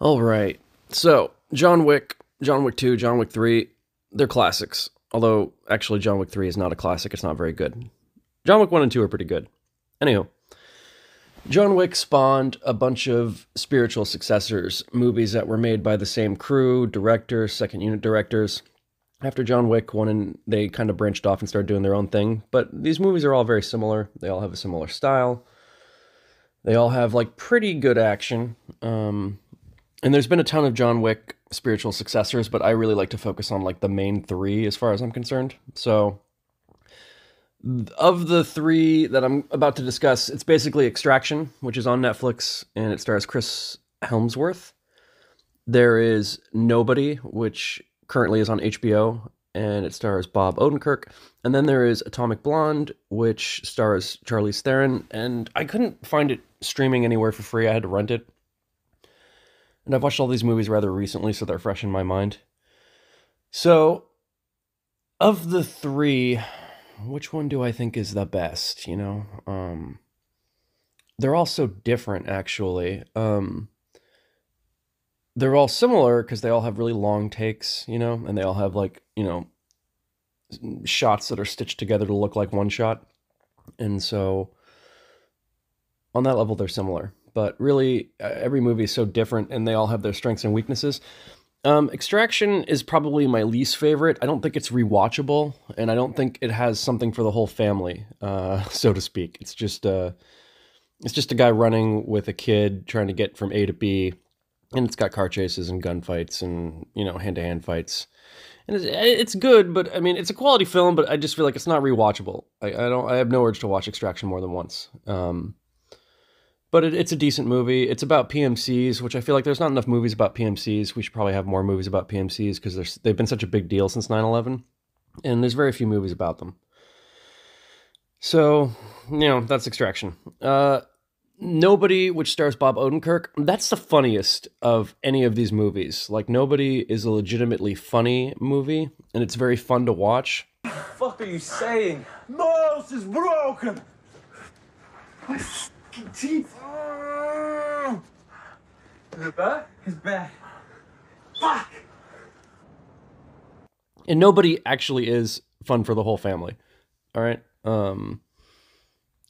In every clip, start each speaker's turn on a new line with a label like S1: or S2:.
S1: All right. So, John Wick, John Wick 2, John Wick 3, they're classics. Although, actually, John Wick 3 is not a classic. It's not very good. John Wick 1 and 2 are pretty good. Anywho, John Wick spawned a bunch of spiritual successors, movies that were made by the same crew, directors, second unit directors. After John Wick 1, and they kind of branched off and started doing their own thing. But these movies are all very similar. They all have a similar style. They all have, like, pretty good action. And there's been a ton of John Wick spiritual successors, but I really like to focus on like the main three as far as I'm concerned. So, of the three that I'm about to discuss, it's basically Extraction, which is on Netflix, and it stars Chris Helmsworth. There is Nobody, which currently is on HBO, and it stars Bob Odenkirk. And then there is Atomic Blonde, which stars Charlize Theron, and I couldn't find it streaming anywhere for free. I had to rent it. And I've watched all these movies rather recently, so they're fresh in my mind. So, of the three, which one do I think is the best? They're all so different, actually. They're all similar because they all have really long takes, and they all have like, shots that are stitched together to look like one shot. And so, on that level, they're similar. But really, every movie is so different, and they all have their strengths and weaknesses. Extraction is probably my least favorite. I don't think it's rewatchable, and I don't think it has something for the whole family, so to speak. It's just a guy running with a kid trying to get from A to B, and it's got car chases and gunfights and hand-to-hand fights. And it's good, but I mean it's a quality film. But I just feel like it's not rewatchable. I have no urge to watch Extraction more than once. But it's a decent movie. It's about PMCs, which I feel like there's not enough movies about PMCs. We should probably have more movies about PMCs because they've been such a big deal since 9/11, and there's very few movies about them. So, that's Extraction. Nobody, which stars Bob Odenkirk, that's the funniest of any of these movies. Like, Nobody is a legitimately funny movie, and it's very fun to watch.
S2: What the fuck are you saying? Nose is broken! My fucking teeth! Is it bad? It's bad. Fuck!
S1: And Nobody actually is fun for the whole family. All right?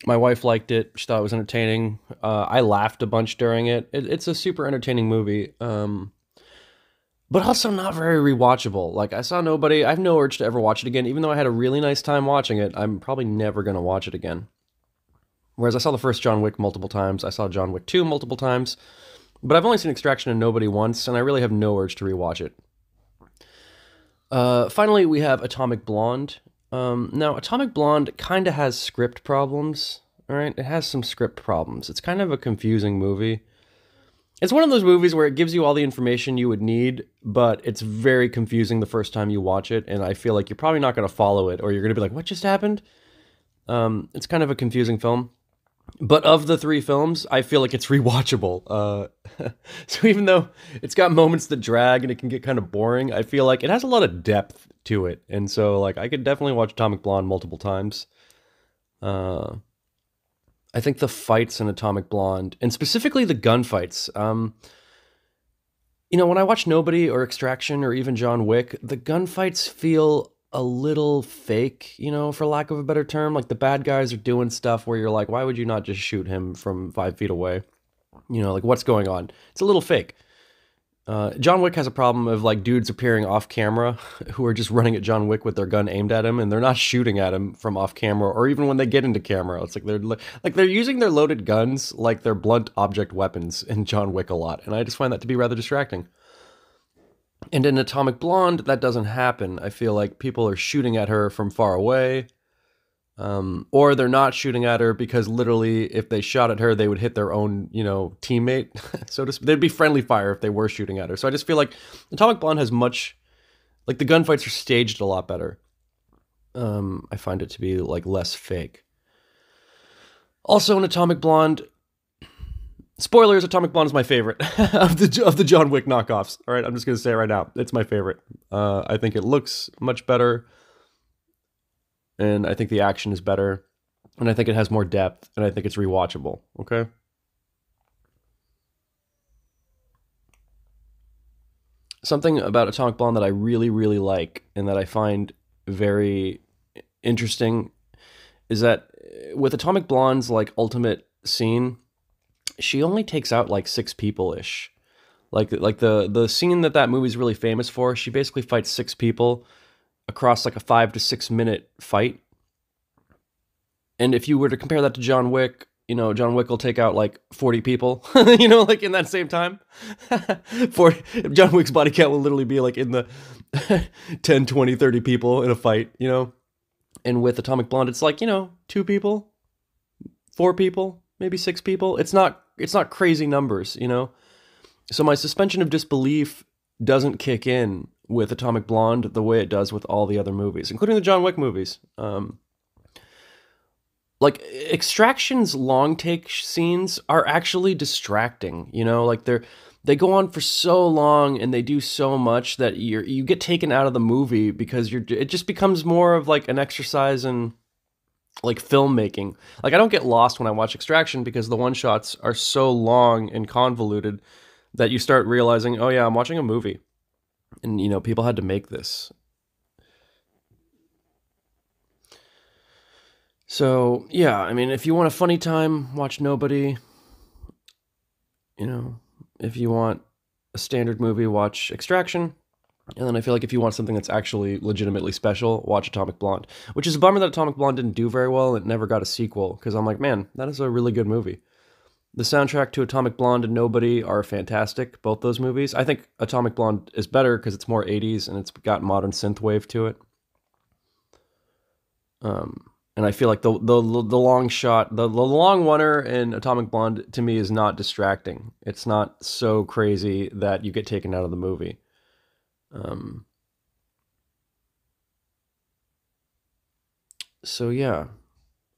S1: My wife liked it. She thought it was entertaining. I laughed a bunch during it. It's a super entertaining movie, but also not very rewatchable. Like, I saw Nobody. I have no urge to ever watch it again. Even though I had a really nice time watching it, I'm probably never going to watch it again. Whereas I saw the first John Wick multiple times. I saw John Wick 2 multiple times. But I've only seen Extraction and Nobody once, and I really have no urge to rewatch it. Finally, we have Atomic Blonde. Now, Atomic Blonde kind of has script problems, all right? It has some script problems. It's kind of a confusing movie. It's one of those movies where it gives you all the information you would need, but it's very confusing the first time you watch it, and I feel like you're probably not going to follow it, or you're going to be like, what just happened? It's kind of a confusing film. But of the three films, I feel like it's rewatchable. So even though it's got moments that drag and it can get kind of boring, I feel like it has a lot of depth to it. And so, like, I could definitely watch Atomic Blonde multiple times. I think the fights in Atomic Blonde, and specifically the gunfights, when I watch Nobody or Extraction or even John Wick, the gunfights feel a little fake, for lack of a better term. Like, the bad guys are doing stuff where you're like, why would you not just shoot him from 5 feet away? Like, what's going on? It's a little fake. John Wick has a problem of, like, dudes appearing off camera who are just running at John Wick with their gun aimed at him, and they're not shooting at him from off camera, or even when they get into camera. It's like they're using their loaded guns like they're blunt object weapons in John Wick a lot, and I just find that to be rather distracting. And in Atomic Blonde, that doesn't happen. I feel like people are shooting at her from far away, or they're not shooting at her because literally, if they shot at her, they would hit their own, teammate. So they'd be friendly fire if they were shooting at her. So I just feel like Atomic Blonde has much, like, the gunfights are staged a lot better. I find it to be like less fake. Also, in Atomic Blonde, spoilers, Atomic Blonde is my favorite of the John Wick knockoffs. All right, I'm just going to say it right now. It's my favorite. I think it looks much better, and I think the action is better, and I think it has more depth, and I think it's rewatchable, okay? something about Atomic Blonde that I really, really like and that I find very interesting is that with Atomic Blonde's like ultimate scene, she only takes out like six people ish. Like the scene that movie's really famous for, she basically fights six people across like a 5 to 6 minute fight. And if you were to compare that to John Wick, John Wick will take out like 40 people, like in that same time. 40, John Wick's body count will literally be like in the 10, 20, 30 people in a fight. And with Atomic Blonde, it's like, 2 people, 4 people, maybe 6 people. It's not crazy numbers. So my suspension of disbelief doesn't kick in with Atomic Blonde the way it does with all the other movies, including the John Wick movies. Like Extraction's long take scenes are actually distracting. Like they go on for so long and they do so much that you get taken out of the movie because it just becomes more of like an exercise in like filmmaking. Like I don't get lost when I watch Extraction because the one shots are so long and convoluted that you start realizing, oh yeah, I'm watching a movie, and people had to make this. So yeah, I mean, if you want a funny time, watch Nobody. If you want a standard movie, watch Extraction. And then I feel like if you want something that's actually legitimately special, watch Atomic Blonde. Which is a bummer that Atomic Blonde didn't do very well and it never got a sequel, because I'm like, man, that is a really good movie. The soundtrack to Atomic Blonde and Nobody are fantastic, both those movies. I think Atomic Blonde is better because it's more 80s and it's got modern synthwave to it. And I feel like the long shot, the long oneer in Atomic Blonde to me is not distracting. It's not so crazy that you get taken out of the movie. So yeah,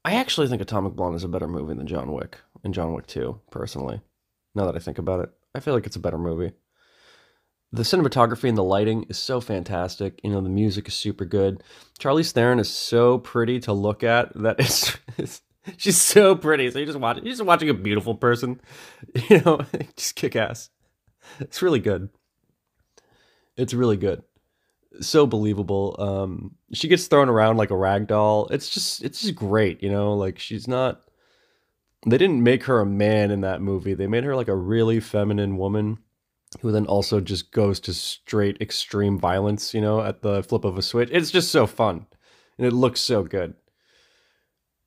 S1: I actually think Atomic Blonde is a better movie than John Wick and John Wick 2, personally. Now that I think about it, I feel like it's a better movie. The cinematography and the lighting is so fantastic. The music is super good. Charlize Theron is so pretty to look at that she's so pretty. So you're just watching a beautiful person, just kick ass. It's really good. It's really good. So believable. She gets thrown around like a rag doll. It's just great. Like she's not. They didn't make her a man in that movie. They made her like a really feminine woman who then also just goes to straight extreme violence, at the flip of a switch. It's just so fun. And it looks so good.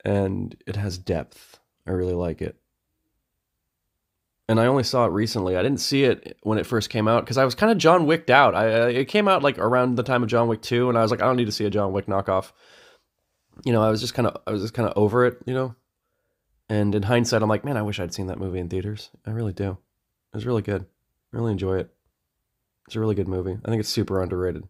S1: And it has depth. I really like it. And I only saw it recently. I didn't see it when it first came out because I was kind of John Wicked out. It came out like around the time of John Wick 2, and I was like, I don't need to see a John Wick knockoff. I was just kind of over it, And in hindsight, I'm like, man, I wish I'd seen that movie in theaters. I really do. It was really good. I really enjoy it. It's a really good movie. I think it's super underrated.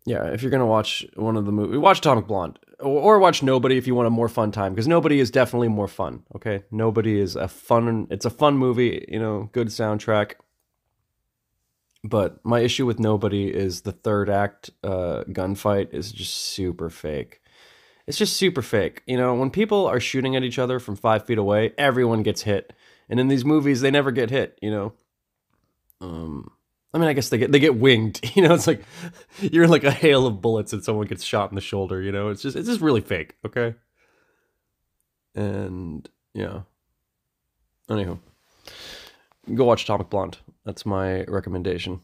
S1: Yeah, if you're gonna watch one of the movies, watch Atomic Blonde, or watch Nobody if you want a more fun time, because Nobody is definitely more fun. Okay, Nobody is it's a fun movie. Good soundtrack. But my issue with Nobody is the third act gunfight is just super fake. It's just super fake. When people are shooting at each other from 5 feet away, everyone gets hit. And in these movies, they never get hit, I mean, I guess they get winged. It's like you're in like a hail of bullets and someone gets shot in the shoulder, It's just really fake, okay? And yeah. Anywho, go watch Atomic Blonde. That's my recommendation.